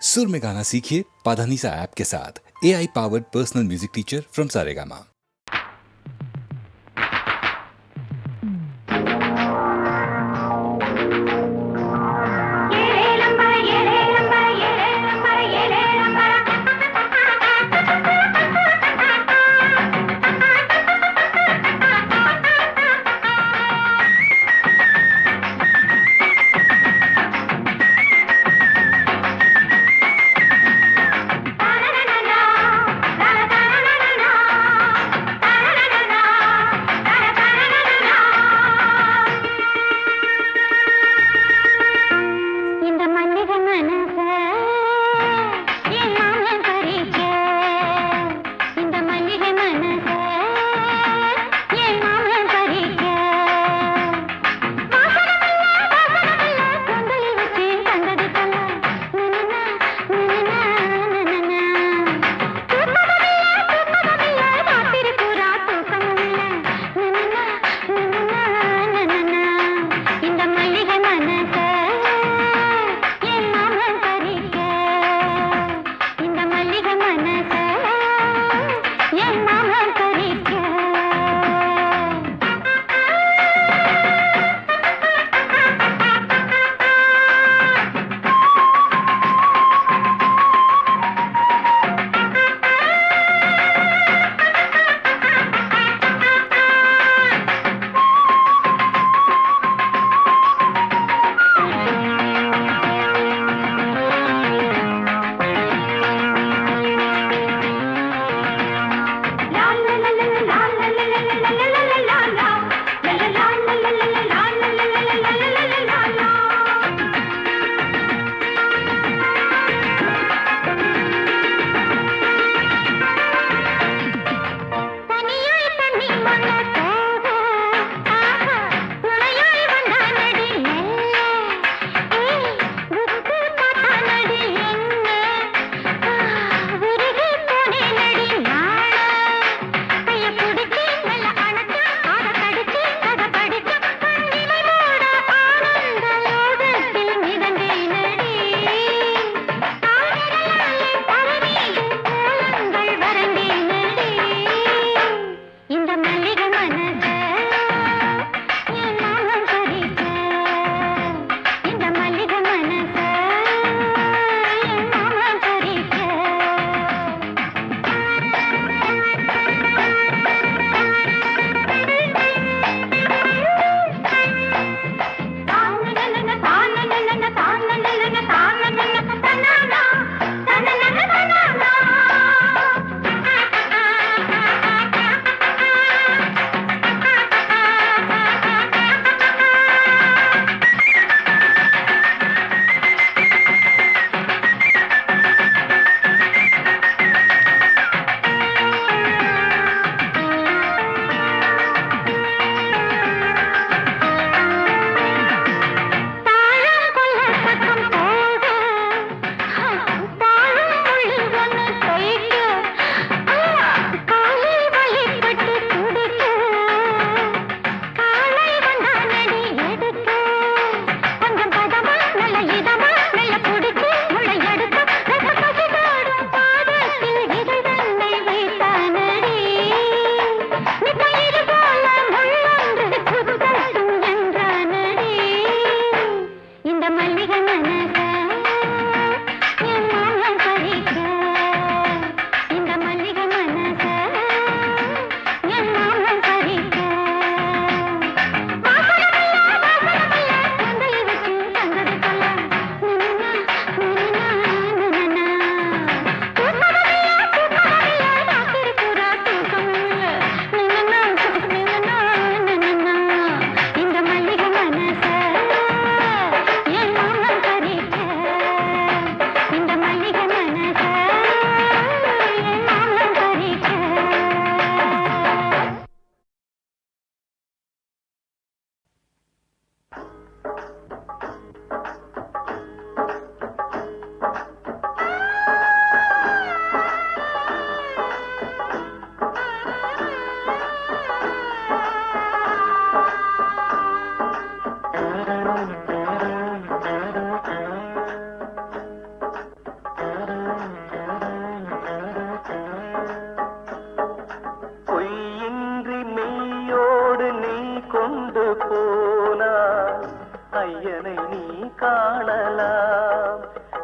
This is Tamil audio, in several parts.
सुर में गाना सीखिए पाधानीसा ऐप के साथ। AI powered personal music teacher from Saregama.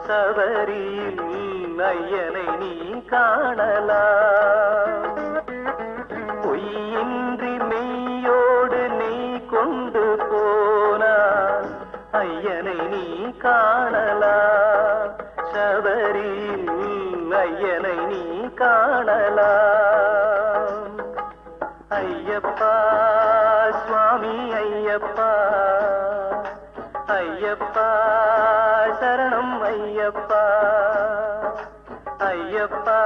சபரியில் ஐயனை நீ காணலாம். பொய்யின்றி மெய்யோடு நீ கொண்டு போனான் ஐயனை நீ காணலாம். சபரியில் ஐயனை நீ காணலாம். ஐயப்பா சுவாமி ஐயப்பா, ஐயப்பா சரணம் ஐயப்பா, ஐயப்பா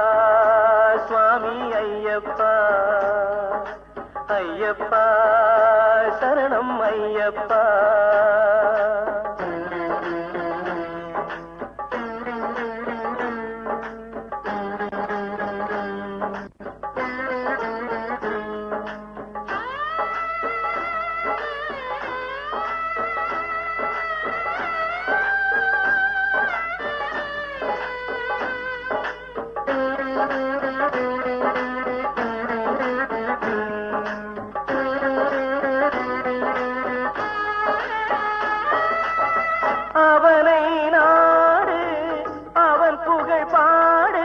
சுவாமி ஐயப்பா, ஐயப்பா சரணம் ஐயப்பா. அவனை நாடு, அவன் புகழ் பாடு,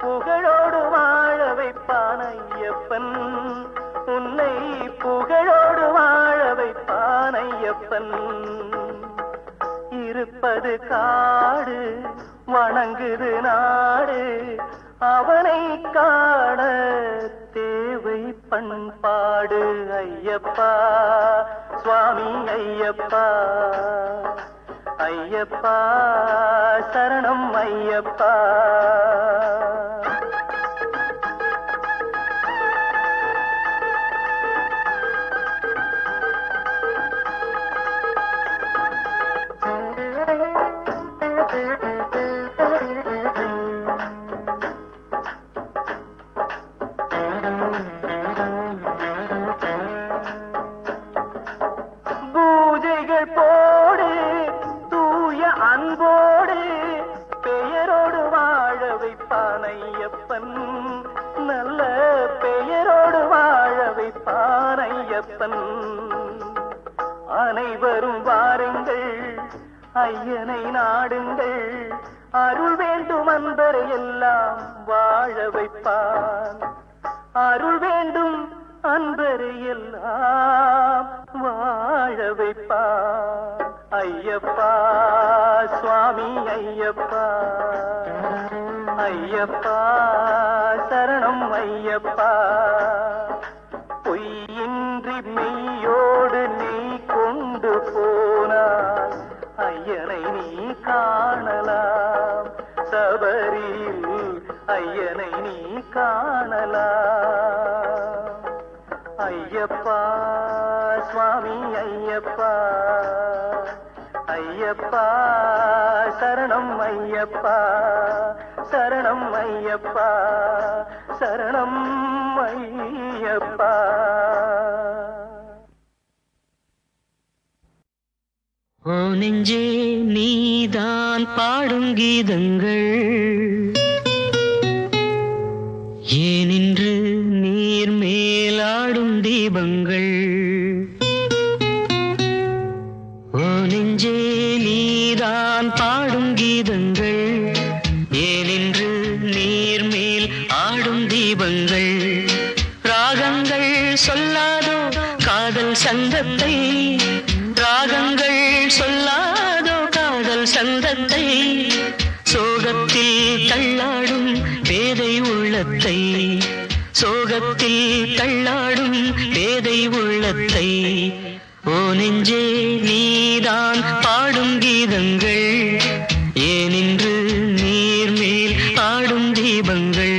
புகழோடு வாழ வைப்பான் ஐயப்பன். உன்னை புகழோடு வாழ வைப்பான் ஐயப்பன். இருப்பது காடு, வணங்குது நாடு, அவனை காண தேவை பண்பாடு. ஐயப்பா சுவாமி ஐயப்பா, ஐயப்பா சரணம் ஐயப்பா. பூஜைகள் போடு தூய அன்போடு, பெயரோடு வாழ வைப்பான் ஐயப்பன். நல்ல பெயரோடு வாழ வைப்பான் ஐயப்பன். அனைவரும் வாருங்கள் ஐயனை நாடுங்கள், அருள் வேண்டும் அன்பரை எல்லாம் வாழ வைப்பான். அருள் வேண்டும் அன்பரை எல்லாம் வாழ வைப்பான். ஐயப்பா சுவாமி ஐயப்பா, ஐயப்பா சரணம் ஐயப்பா. பொய்யின்றி மெய்யோடு நீ கொண்டு போனாய் ஐயனை நீ காணலாம். சபரியில் ஐயனை நீ காணலாம். ஐயப்பா சுவாமி ஐயப்பா, ஐயப்பா சரணம் ஐயப்பா, சரணம் ஐயப்பா, சரணம் ஐயப்பா. ஓ நெஞ்சே நீதான் பாடும் கீதங்கள், ஏனின்று நீர் மேலாடும் தீபங்கள். ஓ நெஞ்சே நீதான் பாடும் கீதங்கள், ஏனின்று நீர் மேல் ஆடும் தீபங்கள். ராகங்கள் சொல்லாதோ காதல் சங்கத்தை, ராகங்கள் சொல்லாதோ காதல் சந்தத்தை. சோகத்தில் தள்ளாடும் பேதை உள்ளத்தை, சோகத்தில் தள்ளாடும் பேதை உள்ளத்தை. ஓ நெஞ்சே நீதான் பாடும் கீதங்கள், ஏனின்று நீர் மேல் ஆடும் தீபங்கள்.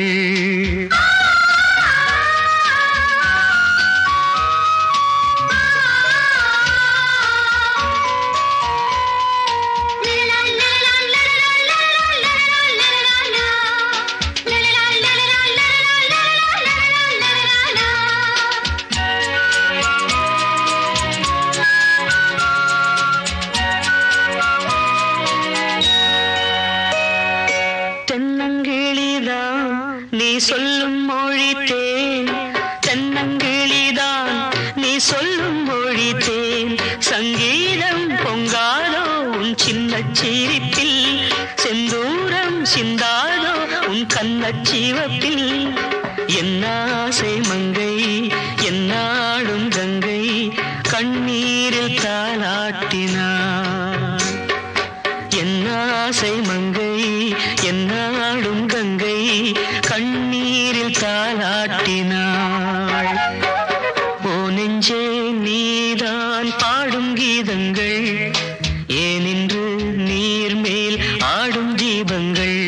நீ சொல்லும் மொழி தேன், தென்னங்கிளிதான் நீ சொல்லும் மொழி தேன். சங்கீதம் பொங்காதோ உன் சின்ன சிரிப்பில், சிந்தாதோ உன் கண்ணச்சிவப்பில் என்ன ஆசை மங்கை என்னாடும் கங்கை கண்ணீரில் தாளாட்டினார் என்ன ஆசை மங்கை என்னாடும் கங்கை கண்ணீரில் தாளாட்டினாள் ஓ நெஞ்சே நீதான் பாடும் கீதங்கள் ஏனின்று நீர் மேல் ஆடும் தீபங்கள்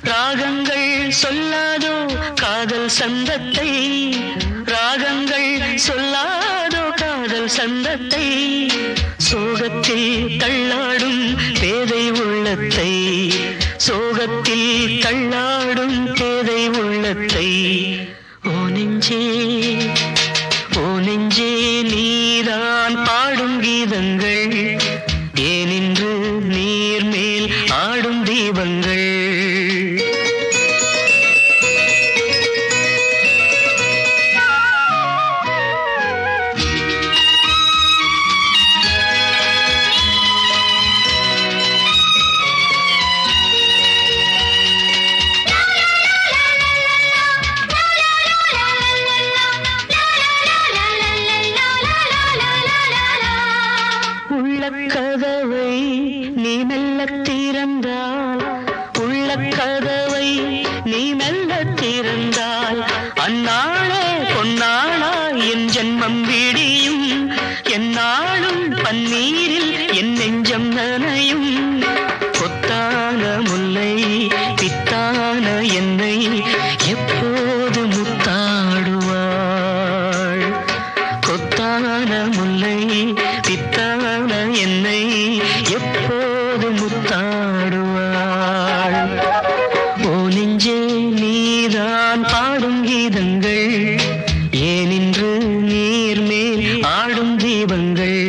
ராகங்கள் சொல்லாதோ காதல் சந்தத்தை ராகங்கள் சொல்லாதோ காதல் சந்தத்தை சோகத்தில் தள்ளாடும் பேதை உள்ளத்தை சோகத்தில் தள்ளாடும் பேதை உள்ளத்தை ஓ நெஞ்சே நீதான் பாடும் கீதங்கள் ஏனின்று நீர் மேல் ஆடும் தீபங்கள் கதவை நீ மெல்ல திறந்தால் உள்ள கதவை நீ மெல்ல திறந்தால் அந்நாளே பொன்னாளா என் ஜென்மம் விடியும் என்னாலும் பன்னீரில் என் நெஞ்சம் நனையும் கொத்தான முல்லை பித்தான என்னை எப்போது முத்தாடுவாள் கொத்தான முல்லை பித்தான என்னை எப்போது முத்தாடுவாள் ஓ நெஞ்சே நீதான் பாடும் கீதங்கள் ஏனின்று நீர் மேல் ஆடும் தீபங்கள்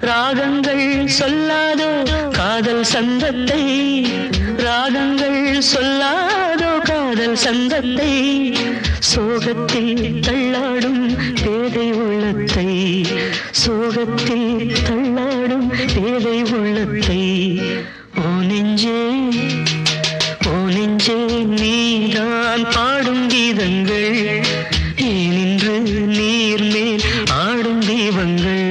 ராகங்கள் சொல்லாதோ காதல் சந்தத்தை ராகங்கள் சொல்லாதோ காதல் சந்தத்தை சோகத்தில் தள்ளாடும் பேதை உள்ளத்தை சோகத்தில் தள்ளாடும் பேதை உள்ளத்தை ஓ நெஞ்சே நீதான் பாடும் கீதங்கள் ஏனின்று நீர் மேல் ஆடும் தீபங்கள்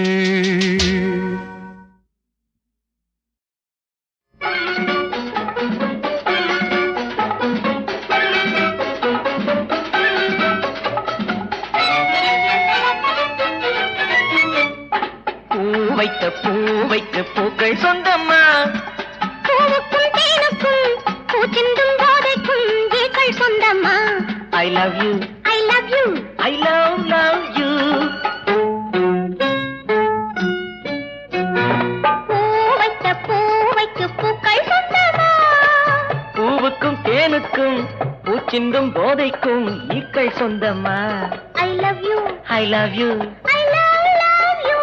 பூவைக்கு பூக்கள் சொந்தம்மா பூவுக்கும் தேனுக்கும் பூச்சிந்தும் போதைக்கும் ஏக்கள் சொந்தம்மா I love you I love you I love you பூவைக்கு பூக்கள் சொந்தம்மா பூவுக்கும் தேனுக்கும் பூச்சிந்தும் போதைக்கும் ஈக்கள் சொந்தம்மா I love you I love you I love you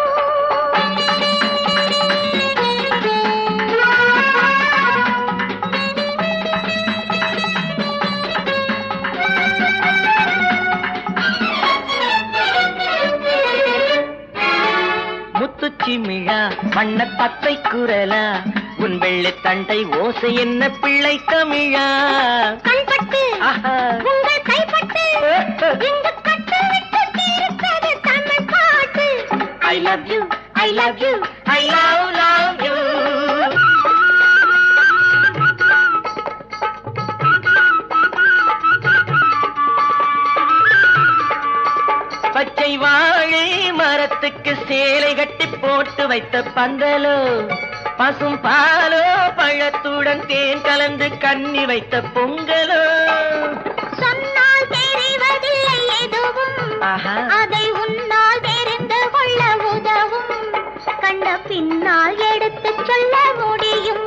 முத்துச்சிமிழா வண்ண பத்தை குரலா உன் வெள்ளை தண்டை ஓசை என்ன பிள்ளை தமிழா கண்பட்டு உங்கள் கைப்பட்டு இந்த கட்டு விட்டு தீர்த்தது தமிழ் பாட்டு ஐ love you I love you I love you பச்சை வாழை மரத்துக்கு சேலை கட்டி போட்டு வைத்த பந்தலோ பசும் பாலோ பழத்துடன் தேன் கலந்து கண்ணி வைத்த பொங்கலோ சொன்னால் தெரிவதில்லை எதுவும் அதை உன்னால் தெரிந்து கொள்ள உதவும் கண்ட பின்னால் எடுத்து சொல்ல முடியும்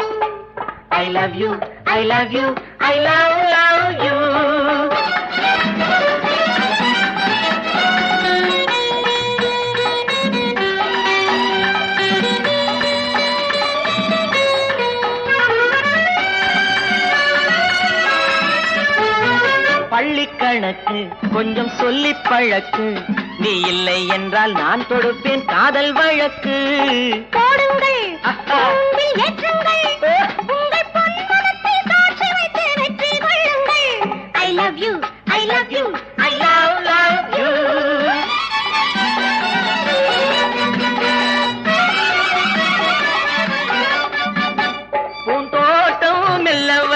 I love you I love you I love you பள்ளிக்கணக்கு கொஞ்சம் சொல்லி பழக்கு நீ இல்லை என்றால் நான் தொடுப்பேன் காதல் வழக்கு போடுங்கள் ஏற்றுங்கள் உங்கள் பொன்முகத்தை சாட்சி வைத்து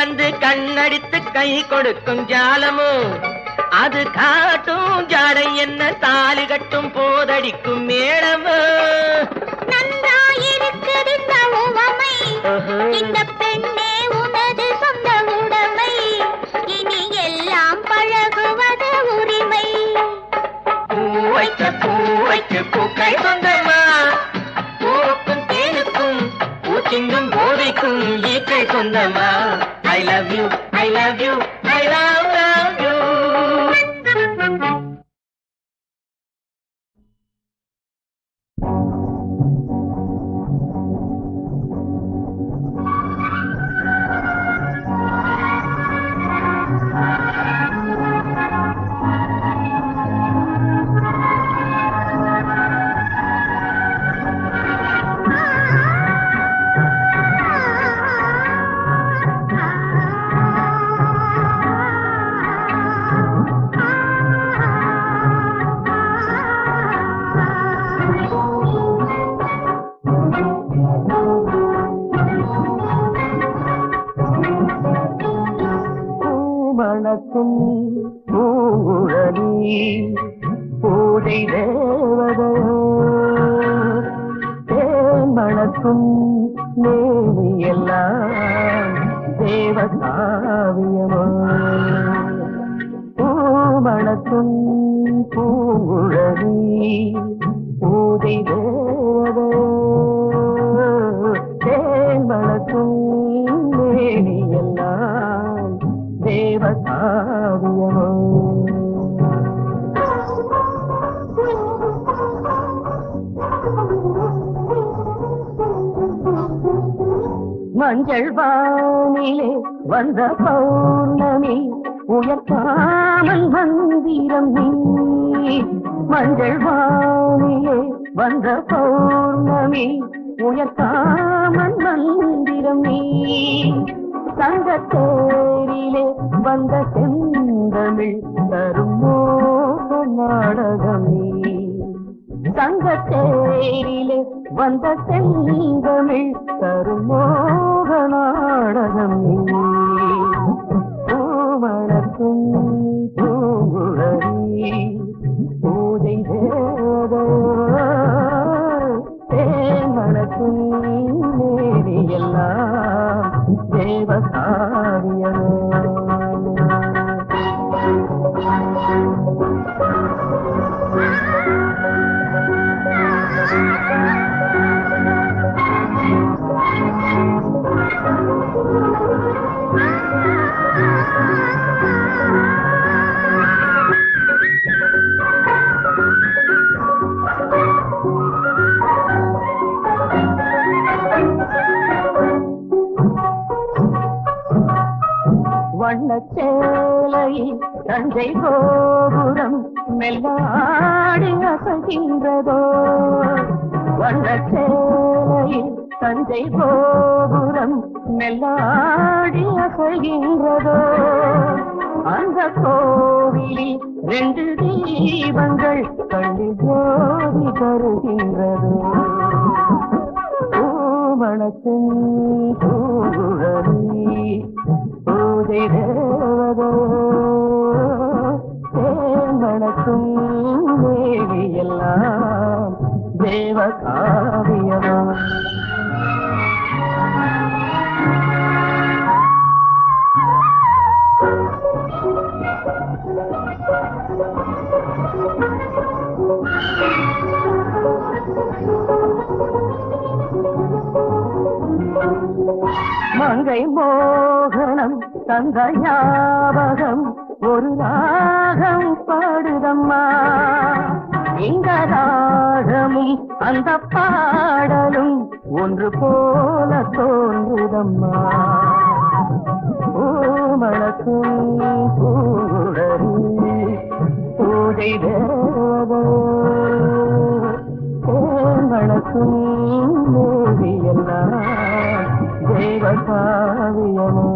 வந்து கண்ணடித்து கை கொடுக்கும் ஜாலமோ அது காட்டும் ஜாடை என்ன தாலி கட்டும் போதடிக்கும் மேளமோ நன்றாயிருக்குது இந்த உவமை இந்த பெண்ணே உனது சொந்த உடைமை இனி எல்லாம் பழகுவது உரிமை பூவைக்கு பூக்கள் சொந்தமா பூவுக்கும் தேனுக்கும் பூச்சிங்கும் போதைக்கும் ஈக்கள் சொந்தமா ஐ love you I love you I love you மணக்கும் பூங்குழலி பூஜை தேவதையோ தேன் மணக்கும் மேனி எல்லாம் தேவகாவியமோ பூமணக்கும் பூங்குழலி பூஜை தேவதையோ தேன் மணக்கும் மேனி எல்லாம் தேவகாவியமோ மஞ்சள் வானிலே வந்த பௌர்ணமி உயர்த்தாமல் மந்திரம் நீ மஞ்சள் வானிலே வந்த பௌர்ணமி உயர்த்தாமல் மந்திரம் நீ சங்கத்தேரிலே வந்த செந்தமிழ் தரும் மோக நாடகம் நீ சங்கத்தேரிலே வந்த செந்தமிழ் தரும் மோக நாடகம் நீ பூமணக்கும் பூங்குழலி பூஜை தேவதோ தேமணக்கும் மேரி எல்லாம் தேவகாவியமோ வண்ணச்சேலை தஞ்சை கோபுரம் மெல்லாடி அசைகின்றதோ வண்ணச்சேலை தஞ்சை கோபுரம் மெல்லாடி அசைகின்றதோ அந்த கோவிலில் 2 தீபங்கள் கண்டு ஜோதி தருகின்றதோ பூமணக்கும் பூங்குழலி பூஜை தேவதோ தேமணக்கும் தேவி எல்லாம் தேவகாவியமோ மங்கை மோகனம் தந்த ஞாபகம் ஒரு ராகம் பாடுதம்மா இந்த ராகமும் அந்த பாடலும் ஒன்று போல தோன்றுதம்மா பூமணக்கும் பூங்குழலி பூஜை தேவதோ பூமணக்கும் மேரி எல்லாம் தேவகாவியமோ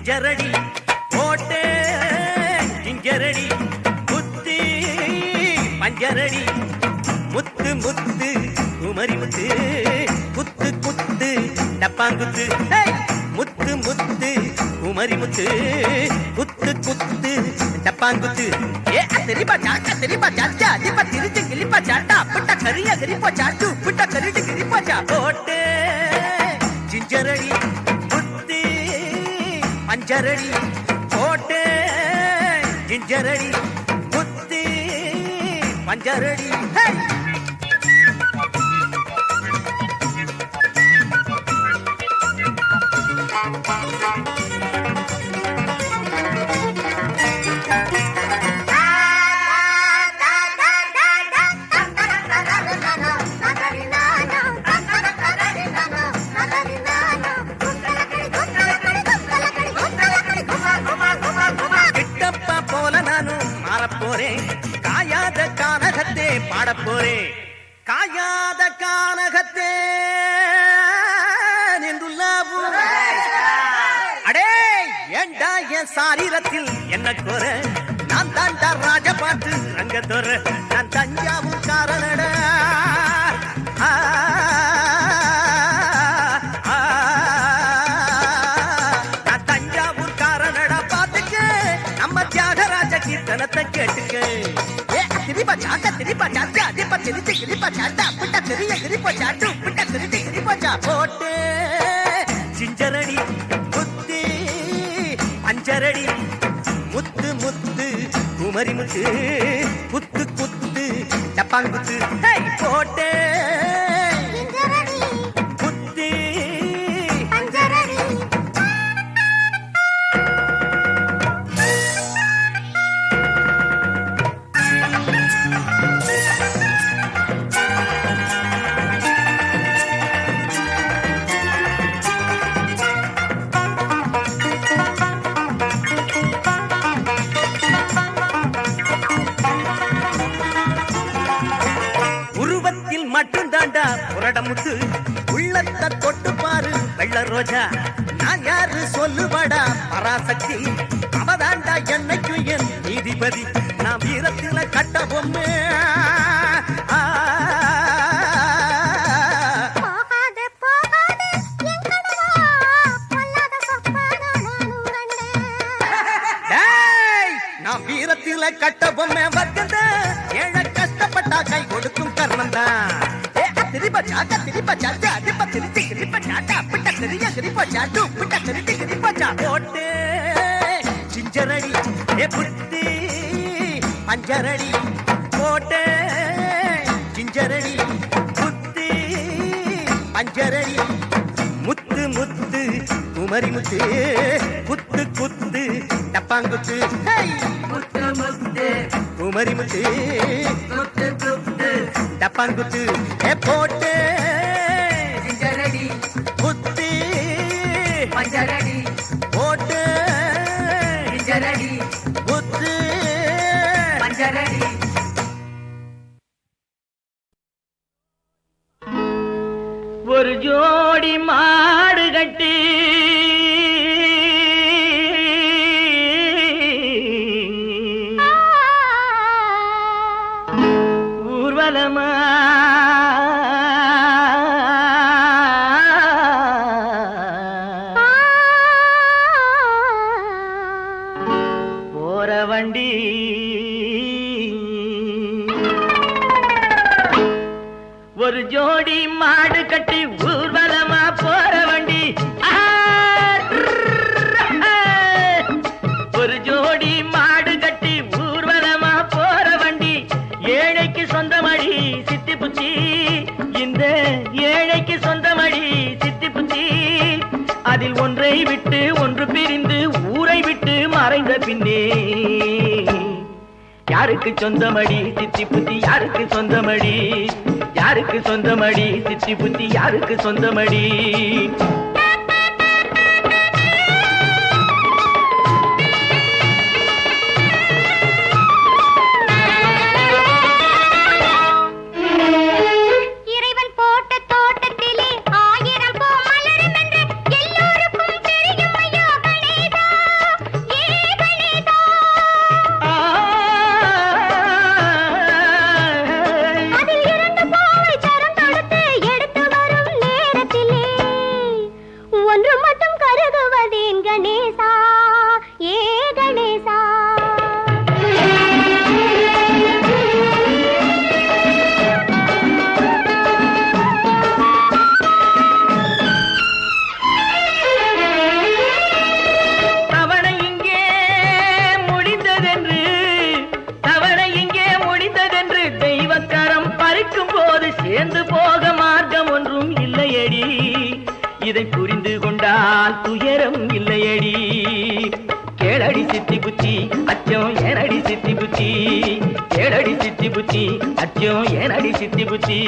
ஜிஞ்சரடி போட்டே ஜிஞ்சரடி குத்தி பஞ்சரடி முத்து முத்து குமரி முத்து குத்து குத்து டப்பாங்குத்து முத்து முத்து குமரி முத்து குத்து குத்து டப்பாங்குத்து ஏ தெரிப்பா சாட்டா தெரிப்பா சாட்டா அதிப்பா திருச்சி கிளிப்பா சாட்டா புட்ட கரியா கிரிப்பா சாட்டு புட்ட கரிட்டு கிரிப்பா சா போட்டே ஜிஞ்சரடி குத்தி பஞ்சரடி போட்டே ஜிஞ்சரடி குத்தி பஞ்சரடி கிட்டப்பா போல நானும் மாறப்போறேன் காயாத கானகத்தே பாடப்போறேன் காயாத கானகத்தே நின்றுள்ளாவும் அடே ஏண்டா என் சாரீரத்தில் என்ன குற நான் தாண்டா ராஜ பாட்டு ரங்கத்தொர நான் தஞ்சாவூர் காரணட நான் தஞ்சாவூர் காரணட பாத்துக்க நம்ம தியாகராஜ கீர்த்தனத்தை கேட்டுக்க திரிப்பா சாட்டா திரிப்பா சாட்டா அதிப்பா திருச்சி கிரிப்பா சாட்டா புட்ட பெரிய கிரிப்பா சாட்டு புட்ட திருச்சி கிரிப்பா சா போட்டு ஜிஞ்சரடி குத்தி பஞ்சரடி முத்து முத்து குமரி முத்து குத்து குத்து டப்பாங்குத்து போட்டு குத்தி மட்டும்தாண்டா புரடமுத்து உள்ளத்தை தொட்டு பாரு வெள்ள ரோஜா நான் யாரு சொல்லுவாடா பராசக்தி அவதாண்டா என்னைக்கும் என் நீதிபதி நான் வீரத்தில கட்ட பொம்மை நான் வீரத்தில கட்ட பொம்மை வர்க்கத ஏழை கஷ்டப்பட்டா கை கொடுக்கும் கர்ணம் தான் திரிப்பா சாட்டா திரிப்பா சாட்டா அதிப்பா திருச்சி கிரிப்பா சாட்டா புட்ட கரியா கிரிப்பா சாட்டு புட்ட கரிட்டு கிரிப்பா சா போட்டு ஜிஞ்சரடி ஏ புத்தி பஞ்சரடி போட்டு ஜிஞ்சரடி புத்தி பஞ்சரடி முத்து முத்து குமரி முத்து குத்து குத்து டப்பாங்குத்து முத்து முத்து குமரி முத்து குத்து குத்து டப்பாங்குத்து ஏ போட்டு ஜிஞ்சரடி குத்தி பஞ்சரடி போட்டு ஜிஞ்சரடி குத்து பஞ்சரடி ஒரு ஜோடி மாடு கட்டி ஊர்வலமா போற வண்டி ஒரு ஜோடி மாடு கட்டி ஊர்வலமா போற வண்டி ஒரு ஜோடி மாடு கட்டி ஊர்வலமா போற வண்டி ஏழைக்கு சொந்தமடி சித்தி புத்தி இந்த ஏழைக்கு சொந்தமடி சித்தி புத்தி அதில் ஒன்றை விட்டு ஒன்று பிரிந்து ஊரை விட்டு மறைந்த பின்னே யாருக்கு சொந்தமடி சித்தி புத்தி யாருக்கு சொந்தமடி யாருக்கு சொந்தமடி சித்தி புத்தி யாருக்கு சொந்தமடி இறைவன் போட்ட தோட்டத்திலே 1000 பூ மலரும் என்று எல்லோருக்கும் தெரியும் ஐயா கணேசா சித்தி புத்தி அச்சம் ஏனடி சித்தி புத்தி ஏழடி சித்தி புத்தி அச்சம் ஏனடி சித்தி புத்தி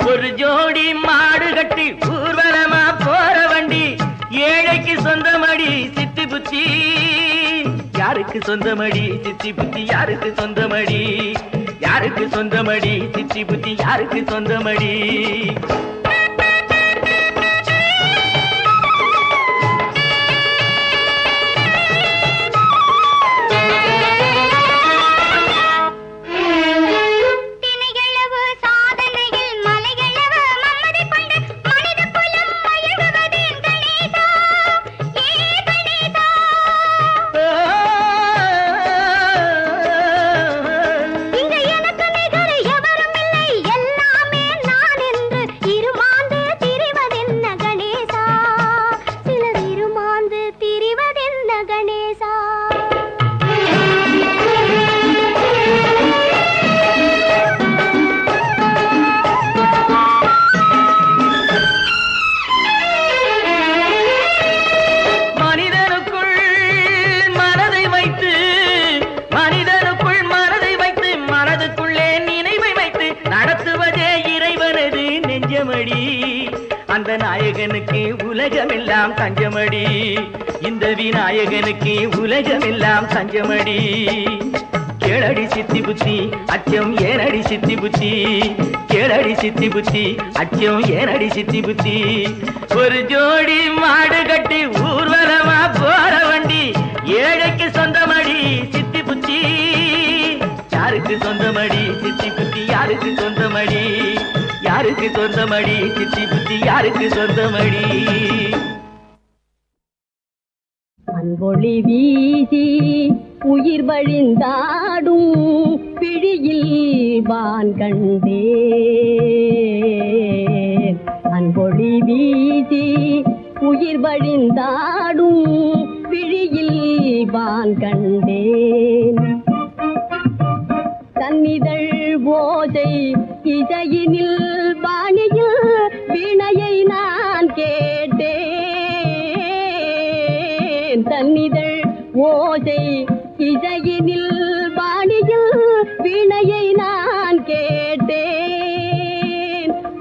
ஒரு ஜோடி மாடு கட்டி ஊர்வலமா போற வண்டி ஏழைக்கு சொந்தமடி சித்தி புத்தி யாருக்கு சொந்தமடி சித்தி புத்தி யாருக்கு சொந்தமடி யாருக்கு சொந்தமடி சித்தி புத்தி யாருக்கு சொந்தமடி அந்த நாயகனுக்கு உலகமெல்லாம் தஞ்சமடி இந்த விநாயகனுக்கு உலகமெல்லாம் தஞ்சமடி கேளடி சித்தி புத்தி அச்சம் ஏனடி சித்தி புத்தி கேளடி சித்தி புத்தி அச்சம் ஏனடி சித்தி புத்தி ஒரு ஜோடி மாடு கட்டி ஊர்வலமா போற வண்டி ஏழைக்கு சொந்தமடி சித்தி புத்தி யாருக்கு சொந்தமடி சித்தி புத்தி யாருக்கு சொந்தமடி யாருக்கு சொந்தமடி சித்தி புத்தி யாருக்கு சொந்தமடி அன்பொளி வீசி உயிர் வழிந்தாடும் பிழியில் வான் கண்டேன் அன்பொளி வீசி உயிர் வழிந்தாடும் பிழியில் வான் கண்டேன் தன்னிதழ் ஓசை இசையினில் வாணியில் வீணையை நான் கேட்டேன் தன்னிதழ் ஓசை இசையினில் வாணியில் வீணையை நான் கேட்டேன்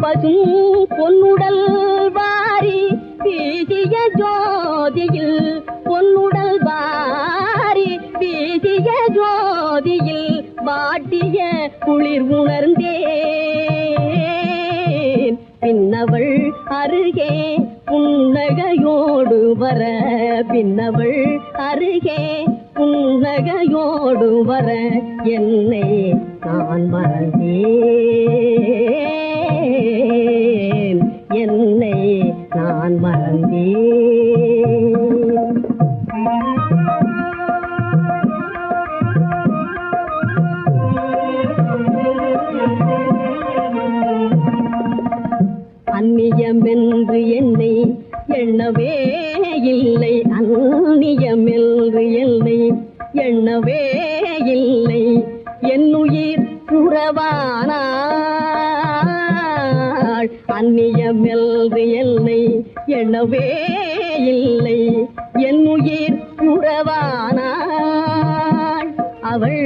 பசும் பொன்னுடல் வாரி வீசிய ஜோதியில் பொன்னுடல் வாரி வீசிய ஜோதியில் பாட்டிய குளிர் உணர்ந்தேன் பின்னவள் அருகே புன்னகையோடு வர பின்னவள் அருகே புன்னகையோடு வர என்னை நான் மறந்தேன் என்னை நான் மறந்தேன் அந்நியமென்று என்னை எண்ணவே இல்லை அந்நியமென்று என்னை எண்ணவே இல்லை என்னுயிர் உறவானாள் அந்நியமென்று என்னை எண்ணவே இல்லை என்னுயிர் உறவானாள் அவள்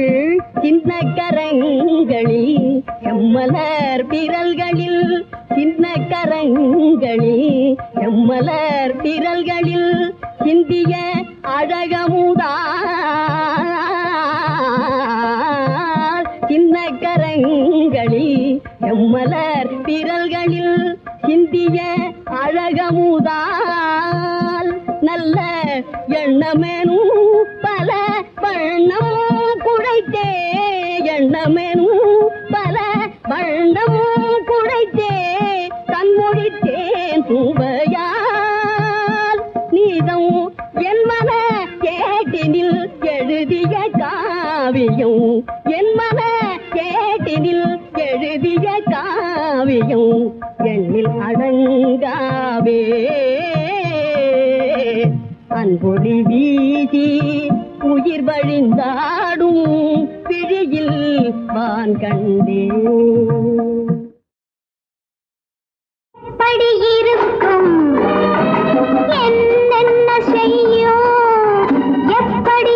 சின்ன கரங்களில் எம்மலர் விரல்களில் சின்ன கரங்களில் எம்மலர் விரல்களில் சிந்திய அழகமுதாள் சின்ன கரங்களில் எம்மலர் விரல்களில் சிந்திய அழகமுதாள் நல்ல எண்ணமெனும் பல வண்ணம் குழைத்தே எண்ணமெனும் பல வண்ணம் குழைத்தே கண்மொழித்தேன் சுவையால் நீதம் என் மன கேட்டினில் எழுதிய காவியம் என் மன கேட்டினில் எழுதிய காவியம் எண்ணில் அடங்காவே அன்பொழி வீசி உயிர் வழிந்தாடும் பிழியில் வான் கண்டே படி இருக்கும் என்னென்ன செய்யும் எப்படி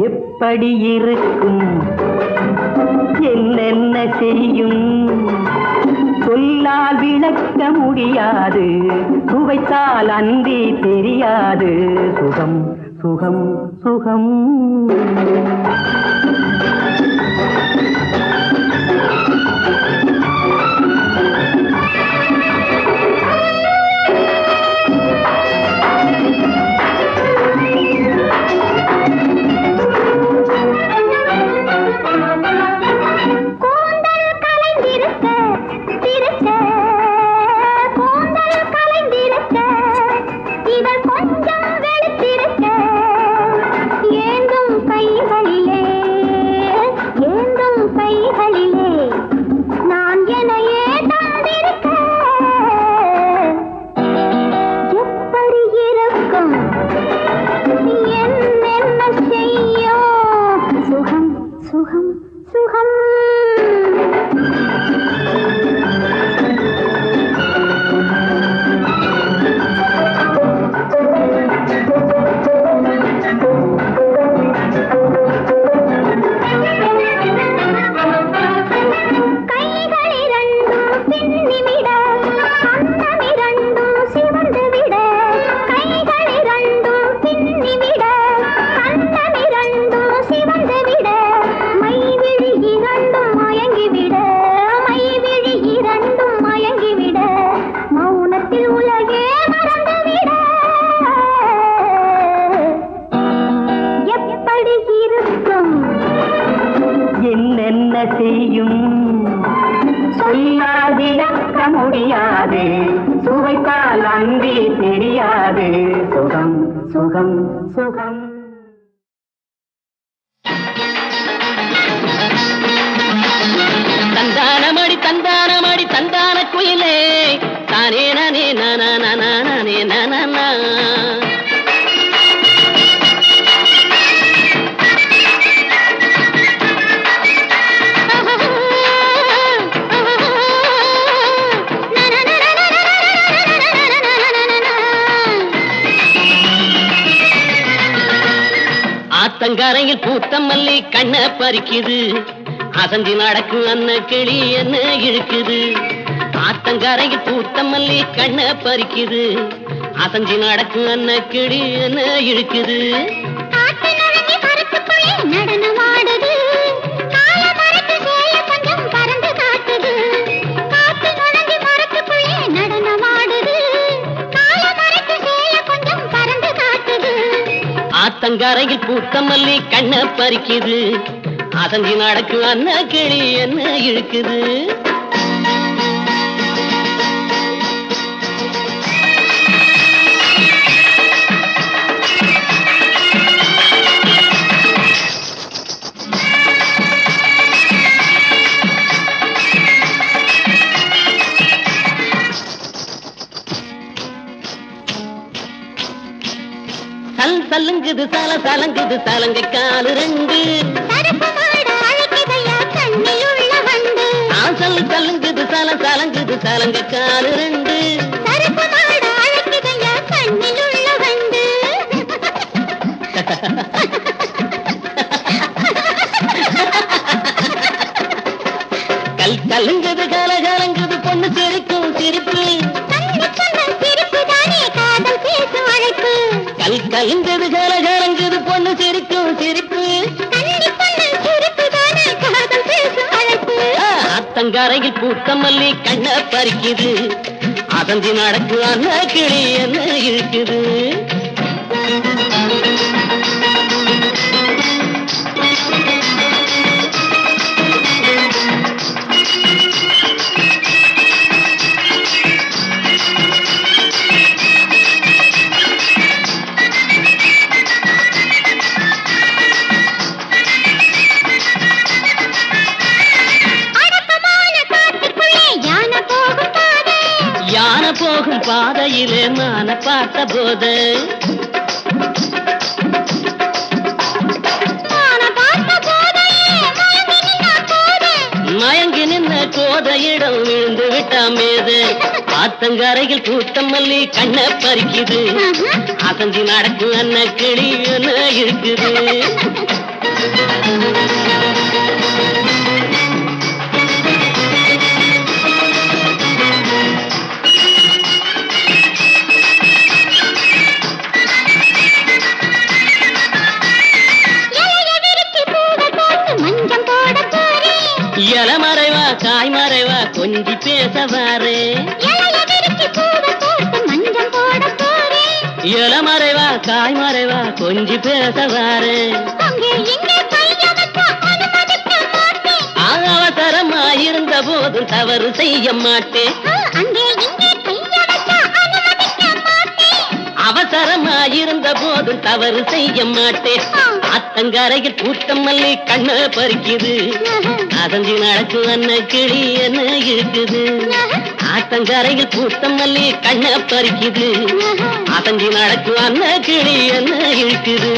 எப்படி இருக்கும் என்னென்ன செய்யும் சொல்லால் விளக்க முடியாது சுவைத்தால் அன்றி தெரியாது சுகம் சுகம் சுகம் என்னென்ன செய்யும் சொல்லால் விளக்க முடியாது சுவைத்தால் அன்றி தெரியாது சுகம் சுகம் சுகம் தந்தானமடி தந்தானமடி தந்தான குயிலே தானே நானே நானே நானே நானா ஆத்தங்கரையில் பூத்த மல்லி கண்ண பறிக்குது அசஞ்சி நடக்கும் அன்ன கிளி என்ன இழுக்குது ஆத்தங்கரையில் பூத்த மல்லி கண்ண பறிக்குது அசஞ்சி நடக்கும் அன்ன கிளி என்ன இழுக்குது நடனமாடுது கால மரத்து சேய கொஞ்சம் பறந்து காட்டுது காத்து நுழைஞ்சு மரத்துக்குள்ளே நடனமாடுது கால மரத்து சேய கொஞ்சம் பறந்து காட்டுது ஆத்தங்கரையில் பூத்த மல்லி கண்ண பறிக்குது அசஞ்சி நடக்கும் அன்ன கிளி என்ன இழுக்குது சலங்குது சல சலங்குது சலங்கை காலு ரெண்டு சலங்குது சல சலங்குது சலங்கை காலு ரெண்டு கல் கலங்குது கல கலங்குது பொண்ணு சிரிக்கும் சிரிப்பு கல் கலங்குது கல கலங்குது பொண்ணு சிரிக்கும் சிரிப்பு ஆத்தங்கரையில் பூத்த மல்லி கண்ண பறிக்குது அசந்தி நடக்கு அன்ன கிளி என்ன இழுக்குது போகும் பாதையிலே மான பார்த்த போது மயங்கி நின்ன கோதையிடம் விழுந்து விட்டாமேது ஆத்தங்கரையில் பூத்த மல்லி கண்ண பறிக்குது அசஞ்சி நடக்கும் அன்ன கிளி என்ன இருக்குது இளமறைவா காய் மறைவா கொஞ்சி பேச வாரே இளமறைவா காய் மறைவா கொஞ்சி பேச வாரே அவசரமாயிருந்த போதும் தவறு செய்ய மாட்டேன் அவசரமாயிருந்த போதும் தவறு செய்ய மாட்டேன் அத்தங்கரையில் பூத்த மல்லி கண்ண பறிக்குது அசஞ்சி நடக்கு அன்ன கிளி என்ன இருக்குது ஆத்தங்கரையில் பூத்த மல்லி கண்ண பறிக்குது அசஞ்சி நடக்கு அன்ன கிளி என்ன இருக்குது